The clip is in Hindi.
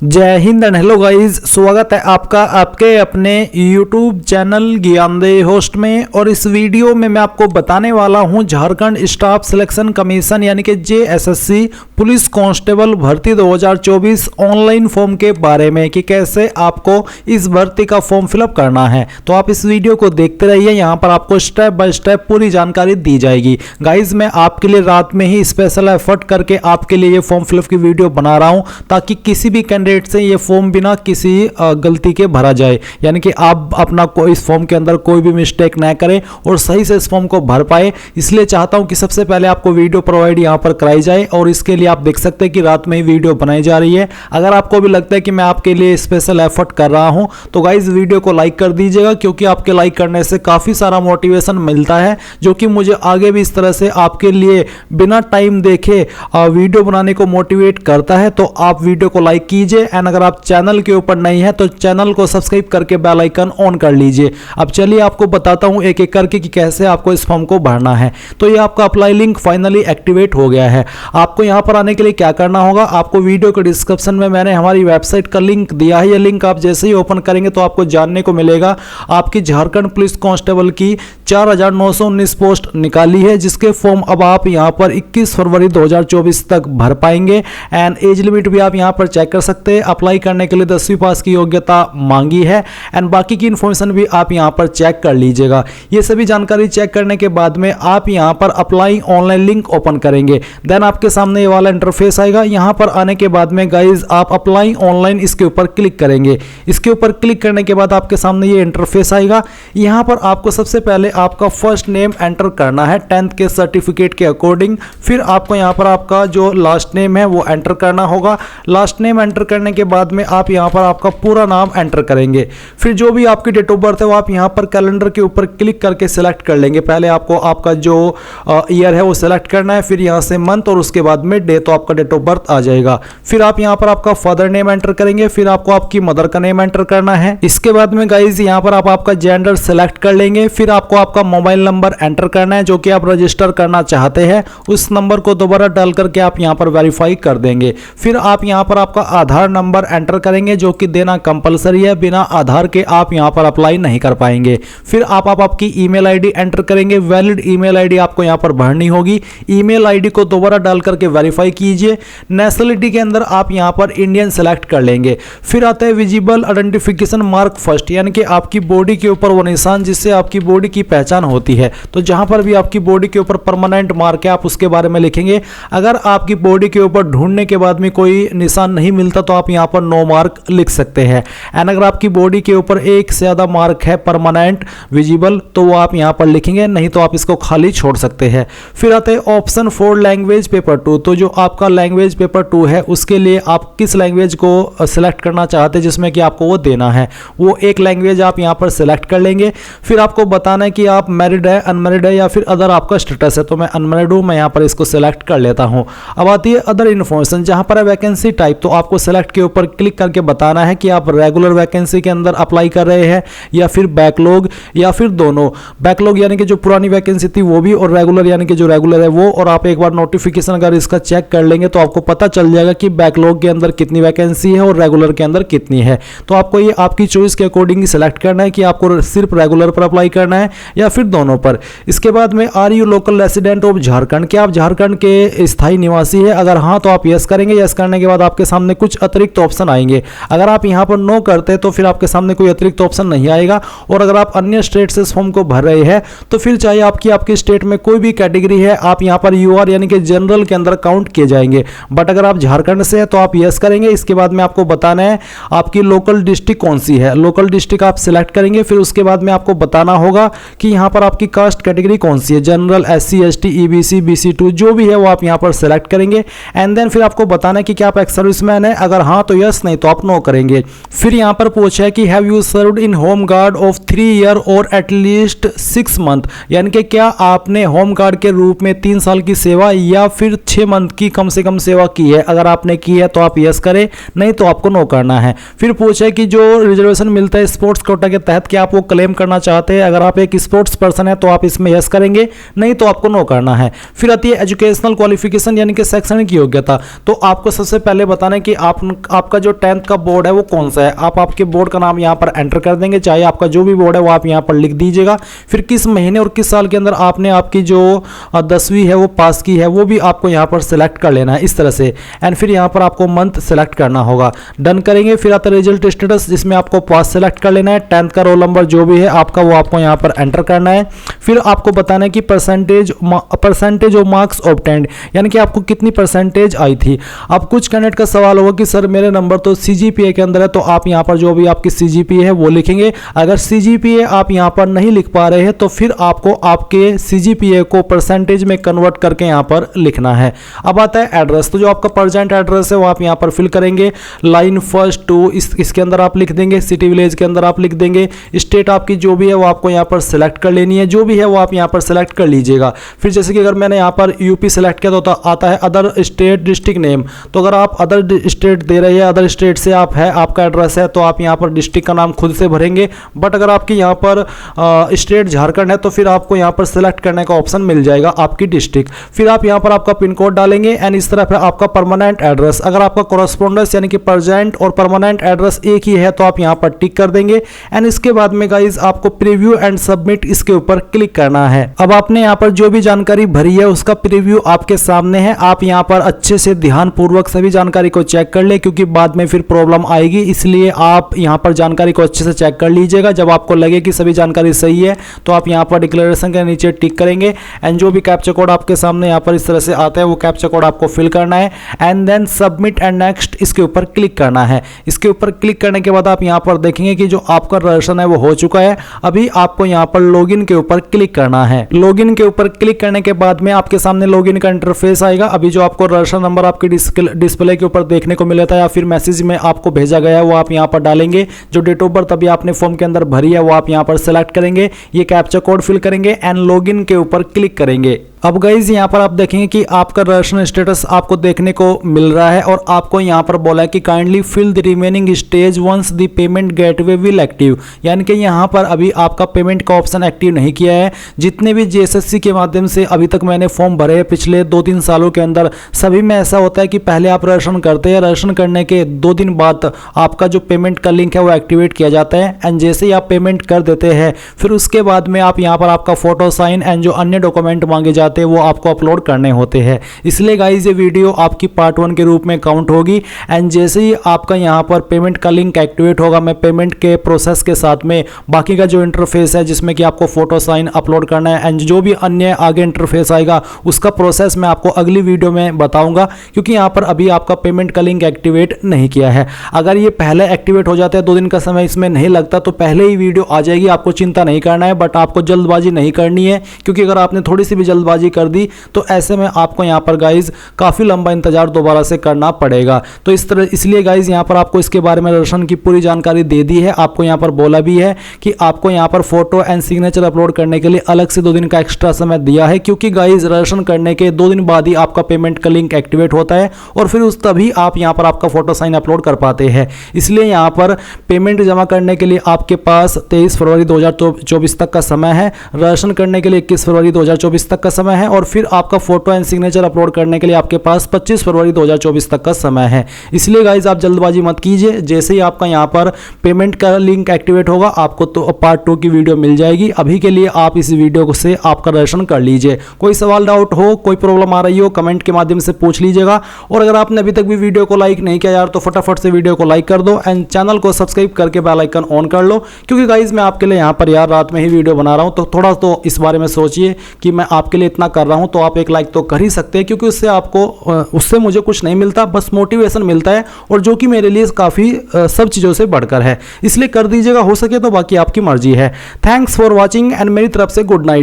जय हिंद एंड हेलो गाइस, स्वागत है आपका आपके अपने YouTube चैनल ज्ञानदेह होस्ट में। और इस वीडियो में मैं आपको बताने वाला हूं झारखंड स्टाफ सिलेक्शन कमीशन यानी कि JSSC पुलिस कांस्टेबल भर्ती 2024 ऑनलाइन फॉर्म के बारे में कि कैसे आपको इस भर्ती का फॉर्म फिलअप करना है। तो आप इस वीडियो को देखते रहिए, यहाँ पर आपको स्टेप बाय स्टेप पूरी जानकारी दी जाएगी। गाइज मैं आपके लिए रात में ही स्पेशल एफर्ट करके आपके लिए ये फॉर्म फिलअप की वीडियो बना रहा हूँ ताकि किसी भी कैंडिडेट से ये फॉर्म बिना किसी गलती के भरा जाए, यानी कि आप अपना इस फॉर्म के अंदर कोई भी मिस्टेक ना करें और सही से इस फॉर्म को भर पाए। इसलिए चाहता हूं कि सबसे पहले आपको वीडियो प्रोवाइड यहां पर कराई जाए और इसके लिए आप देख सकते हैं कि रात में ही वीडियो बनाई जा रही है। अगर आपको भी लगता है कि मैं आपके लिए स्पेशल एफर्ट कर रहा हूं तो गाइज वीडियो को लाइक कर दीजिएगा, क्योंकि आपके लाइक करने से काफी सारा मोटिवेशन मिलता है जो कि मुझे आगे भी इस तरह से आपके लिए बिना टाइम देखे वीडियो बनाने को मोटिवेट करता है। तो आप वीडियो को लाइक कीजिए एंड अगर आप चैनल के ऊपर नहीं है तो चैनल को सब्सक्राइब करके बेल आइकन ऑन कर लीजिए। अब चलिए आपको बताता हूं एक एक करके कि कैसे आपको इस फॉर्म को भरना है। तो ये आपका अप्लाई लिंक फाइनली एक्टिवेट हो गया है। आपको यहां पर आने के लिए क्या करना होगा, आपको वीडियो के डिस्क्रिप्शन में मैंने हमारी वेबसाइट का लिंक दिया है। ये लिंक आप जैसे ही ओपन करेंगे तो आपको जानने को मिलेगा आपकी झारखंड पुलिस कांस्टेबल की 4919 पोस्ट निकाली है, जिसके फॉर्म अब आप यहां पर 21 फरवरी 2024 तक भर पाएंगे। एंड एज लिमिट भी आप यहां पर चेक कर सकते हैं। अप्लाई करने के लिए 10वीं पास की योग्यता मांगी है एंड बाकी की इन्फॉर्मेशन भी आप यहां पर चेक कर लीजिएगा। ये सभी जानकारी चेक करने के बाद में आप यहां पर अप्लाई ऑनलाइन लिंक ओपन करेंगे, देन आपके सामने ये वाला इंटरफेस आएगा। यहां पर आने के बाद में गाइज आप अप्लाई ऑनलाइन इसके ऊपर क्लिक करेंगे। इसके ऊपर क्लिक करने के बाद आपके सामने ये इंटरफेस आएगा। यहां पर आपको सबसे पहले आपका फर्स्ट नेम एंटर करना है 10th के सर्टिफिकेट के अकॉर्डिंग। फिर आपको यहां पर आपका जो लास्ट नेम है वो एंटर करना होगा। लास्ट नेम एंटर करने के बाद में आप यहां पर आपका पूरा नाम एंटर करेंगे। फिर जो भी आपकी डेट ऑफ बर्थ है वो आप यहां पर कैलेंडर के ऊपर क्लिक करके सिलेक्ट कर लेंगे। पहले आपको आपका जो ईयर है वो सिलेक्ट करना है, फिर यहां से मंथ और उसके बाद में डे, तो आपका डेट ऑफ बर्थ आ जाएगा। फिर आप यहां पर आपका फादर नेम एंटर करेंगे, फिर आपको आपकी मदर का नेम एंटर करना है। इसके बाद में गाइज यहां पर आप आपका जेंडर सिलेक्ट कर लेंगे। फिर आपको आपका मोबाइल नंबर एंटर करना है जो कि आप रजिस्टर करना चाहते हैं। उस नंबर को दोबारा डाल करके आप यहां पर वेरीफाई कर देंगे। फिर आप यहां पर आपका आधार नंबर एंटर करेंगे जो कि देना कंपलसरी है, बिना आधार के आप यहां पर अप्लाई नहीं कर पाएंगे। फिर आप आपकी ईमेल आईडी एंटर करेंगे। वैलिड ईमेल आईडी आपको यहां पर भरनी होगी। ईमेल आईडी को दोबारा डाल करके वेरीफाई कीजिए। नेशनलिटी के अंदर आप यहां पर इंडियन सेलेक्ट कर लेंगे। फिर आता है विजिबल आइडेंटिफिकेशन मार्क फर्स्ट, यानी कि आपकी बॉडी के ऊपर वो निशान जिससे आपकी बॉडी की पहचान होती है। तो जहां पर भी आपकी बॉडी के ऊपर परमानेंट मार्क है आप उसके बारे में लिखेंगे। अगर आपकी बॉडी के ऊपर ढूंढने के बाद में कोई निशान नहीं मिलता तो आप यहां पर नो मार्क लिख सकते हैं। एंड अगर आपकी बॉडी के ऊपर एक से ज्यादा मार्क है परमानेंट विजिबल तो वो आप यहां पर लिखेंगे, नहीं तो आप इसको खाली छोड़ सकते हैं। फिर आते हैं ऑप्शन फॉर लैंग्वेज पेपर 2, तो जो आपका लैंग्वेज पेपर 2 है उसके लिए आप किस लैंग्वेज को सिलेक्ट करना चाहते हैं जिसमें कि आपको वो देना है, वो एक लैंग्वेज आप यहां पर सिलेक्ट कर लेंगे। फिर आपको बताना है कि आप मैरिड है, अनमैरिड है या फिर अदर आपका स्टेटस है। तो मैं अनमैरिड हूं, मैं यहां पर इसको सिलेक्ट कर लेता हूं। अब आती है अदर इन्फॉर्मेशन, जहां पर है वैकेंसी टाइप, तो आपको सिलेक्ट के ऊपर क्लिक करके बताना है कि आप रेगुलर वैकेंसी के अंदर अप्लाई कर रहे हैं या फिर बैकलॉग या फिर दोनों। बैकलॉग यानी कि जो पुरानी वैकेंसी थी वो भी, और रेगुलर यानी कि जो रेगुलर है वो। और आप एक बार नोटिफिकेशन अगर इसका चेक कर लेंगे तो आपको पता चल जाएगा कि बैकलॉग के अंदर कितनी वैकेंसी है और रेगुलर के अंदर कितनी है। तो आपको ये आपकी चॉइस के अकॉर्डिंग ही सिलेक्ट करना है कि आपको सिर्फ रेगुलर पर अप्लाई करना है या फिर दोनों पर। इसके बाद में are you local resident of Jharkhand, क्या आप झारखंड के स्थायी निवासी है? अगर हाँ तो आप यस करेंगे। यस करने के बाद आपके सामने कुछ अतिरिक्त ऑप्शन आएंगे। अगर आप यहां पर नो करते तो फिर आपके सामने कोई अतिरिक्त ऑप्शन नहीं आएगा। और अगर आप अन्य स्टेट से इस फॉर्म को भर रहे हैं तो फिर चाहे आपकी स्टेट में कोई भी कैटेगरी है आप यहां पर यूआर यानी कि जनरल के अंदर काउंट किए जाएंगे। बट अगर आप झारखंड से है तो आप यस करेंगे। इसके बाद में आपको बताना है आपकी लोकल डिस्ट्रिक्ट कौन सी है। लोकल डिस्ट्रिक्ट आप सिलेक्ट करेंगे। फिर उसके बाद में आपको बताना होगा कि यहां पर आपकी कास्ट कैटेगरी कौन सी है, general, SC ST EBC BC2 जो भी है वो आप यहां पर सिलेक्ट करेंगे। एंड देन फिर आपको बताना है कि क्या आप एक्स सर्विसमैन है। अगर हाँ तो यस, नहीं तो आप नो करेंगे। फिर यहां पर पूछा है कि have you served in home guard of 3 year और एटलीस्ट 6 मंथ, यानी कि क्या आपने होम गार्ड के रूप में 3 साल की सेवा या फिर 6 मंथ की कम से कम सेवा की है। अगर आपने की है तो आप यस करें, नहीं तो आपको नो करना है। फिर पूछा है कि जो रिजर्वेशन मिलता है स्पोर्ट्स कोटा के तहत क्या आप वो क्लेम करना चाहते हैं। अगर आप एक स्पोर्ट्स पर्सन है तो आप इसमें यस करेंगे, नहीं तो आपको नो करना है। फिर आती है एजुकेशनल क्वालिफिकेशन यानी कि शैक्षणिक योग्यता। तो आपको सबसे पहले बताना है कि आपका जो 10th का बोर्ड है वो कौन सा है। आप आपके बोर्ड का नाम यहाँ पर एंटर कर देंगे, चाहे आपका जो भी बोर्ड है वो आप यहाँ पर लिख दीजिएगा। फिर किस महीने और किस साल के अंदर आपने आपकी जो 10वीं है वो पास की है वो भी आपको यहाँ पर सिलेक्ट कर लेना है इस तरह से। एंड फिर यहाँ पर आपको मंथ सेलेक्ट करना होगा, डन करेंगे। फिर आता है रिजल्ट स्टेटस, जिसमें आपको पास सेलेक्ट कर लेना है। 10th का रोल नंबर जो भी है आपका वो आपको यहाँ पर एंटर करना है। फिर आपको बताना है कि परसेंटेज ऑफ मार्क्स ऑब्टेन्ड, यानी कि आपको कितनी परसेंटेज आई थी। अब कुछ कैंडिडेट का सवाल होगा कि सर मेरे नंबर तो CGPA के अंदर है, तो आप यहाँ पर जो भी आपकी CGPA है वो लिखेंगे। अगर CGPA आप यहाँ पर नहीं लिख पा रहे हैं तो फिर आपको आपके CGPA को परसेंटेज में कन्वर्ट करके यहाँ पर लिखना है। अब आता है एड्रेस, तो जो आपका प्रेजेंट एड्रेस है वो आप यहाँ पर फिल करेंगे। लाइन फर्स्ट 2 इसके अंदर आप लिख देंगे, सिटी विलेज के अंदर आप लिख देंगे। स्टेट आपकी जो भी है वो आपको यहाँ पर सेलेक्ट कर लेनी है, जो भी है वो आप यहाँ पर सेलेक्ट कर लीजिएगा। फिर जैसे कि अगर मैंने यहाँ पर यूपी सेलेक्ट किया तो आता है अदर स्टेट डिस्ट्रिक्ट नेम। तो अगर आप अदर स्टेट दे रहे हैं, अदर स्टेट से आप है आपका एड्रेस है, तो आप यहाँ पर डिस्ट्रिक्ट का नाम खुद से भरेंगे। बट अगर आपकी यहाँ पर स्टेट झारखंड है तो फिर आपको यहाँ पर सेलेक्ट करने का ऑप्शन मिल जाएगा आपकी डिस्ट्रिक्ट। फिर आप यहाँ पर आपका पिन कोड डालेंगे एंड इस तरह आपका परमानेंट एड्रेस। अगर आपका कॉरेस्पॉन्डेंस यानी कि प्रेजेंट और परमानेंट एड्रेस एक ही है तो आप यहाँ पर टिक कर देंगे। एंड इसके बाद में गाइज आपको प्रीव्यू एंड सबमिट इसके ऊपर क्लिक करना है। अब आपने यहाँ पर जो भी जानकारी भरी है उसका प्रीव्यू आपके सामने है। आप यहाँ पर अच्छे से ध्यानपूर्वक सभी जानकारी को चेक कर ले, क्योंकि बाद में फिर प्रॉब्लम आएगी, इसलिए आप यहाँ पर जानकारी को अच्छे से चेक कर लीजिएगा। जब आपको लगे कि सभी जानकारी सही है तो आप यहाँ पर डिक्लेरेशन के नीचे टिक करेंगे। एंड जो भी कैप्चा कोड आपके सामने यहाँ पर इस तरह से आता है वो कैप्चा कोड आपको फिल करना है and then submit and next इसके ऊपर क्लिक करना है। इसके ऊपर क्लिक करने के बाद आप यहाँ पर देखेंगे कि जो आपका रजिस्ट्रेशन है वो हो चुका है। अभी आपको यहाँ पर लॉगिन के ऊपर क्लिक करना है। लॉगिन के ऊपर क्लिक करने के बाद में आपके सामने लॉगिन का इंटरफेस आएगा। अभी जो आपको रजिस्ट्रेशन नंबर आपकी डिस्प्ले के ऊपर देखने को मिला था या फिर मैसेज में आपको भेजा गया है वो आप यहाँ पर डालेंगे। जो डेट ऑफ बर्थ अभी आपने फॉर्म के अंदर भरी है वो आप यहाँ पर सेलेक्ट करेंगे, ये कैप्चा कोड फिल करेंगे एंड लॉगिन के ऊपर क्लिक करेंगे। अब गाइज यहाँ पर आप देखेंगे कि आपका रजिस्ट्रेशन स्टेटस आपको देखने को मिल रहा है और आपको यहाँ पर बोला है कि kindly fill the remaining stage once the payment gateway will active, यानी कि यहाँ पर अभी आपका पेमेंट का ऑप्शन एक्टिव नहीं किया है। जितने भी JSSC के माध्यम से अभी तक मैंने फॉर्म भरे हैं पिछले 2-3 सालों के अंदर, सभी में ऐसा होता है कि पहले आप रजिस्ट्रेशन करते हैं, रजिस्ट्रेशन करने के 2 दिन बाद आपका जो पेमेंट का लिंक है वो एक्टिवेट किया जाता है। एंड जैसे ही आप पेमेंट कर देते हैं फिर उसके बाद में आप यहाँ पर आपका फोटो साइन एंड जो अन्य डॉक्यूमेंट मांगे जाते हैं वो आपको अपलोड करने होते हैं। इसलिए गाइज ये वीडियो आपकी पार्ट 1 के रूप में काउंट होगी। एंड जैसे ही आपका यहाँ पर पेमेंट का लिंक एक्टिवेट होगा, मैं पेमेंट के प्रोसेस के साथ में बाकी का जो इंटरफेस है जिसमें कि आपको फोटो साइन अपलोड करना है एंड जो भी अन्य आगे इंटरफेस आएगा उसका प्रोसेस मैं आपको अगली वीडियो में बताऊंगा, क्योंकि यहाँ पर अभी आपका पेमेंट का लिंक एक्टिवेट नहीं किया है। अगर ये पहले एक्टिवेट हो जाता है, 2 दिन का समय इसमें नहीं लगता, तो पहले ही वीडियो आ जाएगी, आपको चिंता नहीं करना है। बट आपको जल्दबाजी नहीं करनी है, क्योंकि अगर आपने थोड़ी सी भी जल्दबाजी कर दी तो ऐसे में आपको यहाँ पर गाइज काफी लंबा इंतजार दोबारा से करना पड़ेगा। तो इसलिए गाइज यहाँ पर आपको इसके बारे में रजिस्ट्रेशन की पूरी जानकारी दे दी है। आपको यहाँ पर बोला भी है कि आपको यहाँ पर फोटो एंड सिग्नेचर अपलोड करने के लिए अलग से 2 दिन का एक्स्ट्रा समय दिया है, क्योंकि गाइज रजिस्ट्रेशन करने के 2 दिन बाद ही आपका पेमेंट का लिंक एक्टिवेट होता है और फिर उस तभी आप यहाँ पर आपका फोटो साइन अपलोड कर पाते हैं। इसलिए यहाँ पर पेमेंट जमा करने के लिए आपके पास 23 फरवरी 2024 तक का समय है, रजिस्ट्रेशन करने के लिए 21 फरवरी 2024 तक का समय है और फिर आपका फोटो एंड सिग्नेचर अपलोड करने के लिए आपके पास 25 फरवरी 2024 तक का समय है। इसलिए गाइज आप जल्दबाजी मत कीजिए। जैसे ही आपका यहाँ पर पेमेंट का लिंक एक्टिवेट होगा आपको तो पार्ट 2 की वीडियो मिल जाएगी। अभी के लिए आप इस वीडियो से आपका रजिस्ट्रेशन कर लीजिए। कोई सवाल डाउट हो, कोई प्रॉब्लम आ रही हो, कमेंट के माध्यम से पूछ लीजिएगा। और अगर आपने अभी तक भी वीडियो को लाइक नहीं किया यार तो फटाफट से वीडियो को लाइक कर दो एंड चैनल को सब्सक्राइब करके बेल आइकन ऑन कर लो, क्योंकि गाइज मैं आपके लिए यहाँ पर यार रात में ही वीडियो बना रहा हूँ, तो थोड़ा तो इस बारे में सोचिए कि मैं आपके लिए इतना कर रहा हूँ, तो आप एक लाइक तो कर ही सकते हैं, क्योंकि उससे मुझे कुछ नहीं मिलता, बस मोटिवेशन मिलता है और जो कि मेरे लिए काफ़ी सब चीज़ों से बढ़कर है। इसलिए कर दीजिएगा, हो सके तो, बाकी आपकी मर्जी है। थैंक्स फॉर वॉचिंग एंड मेरी तरफ से गुड नाइट।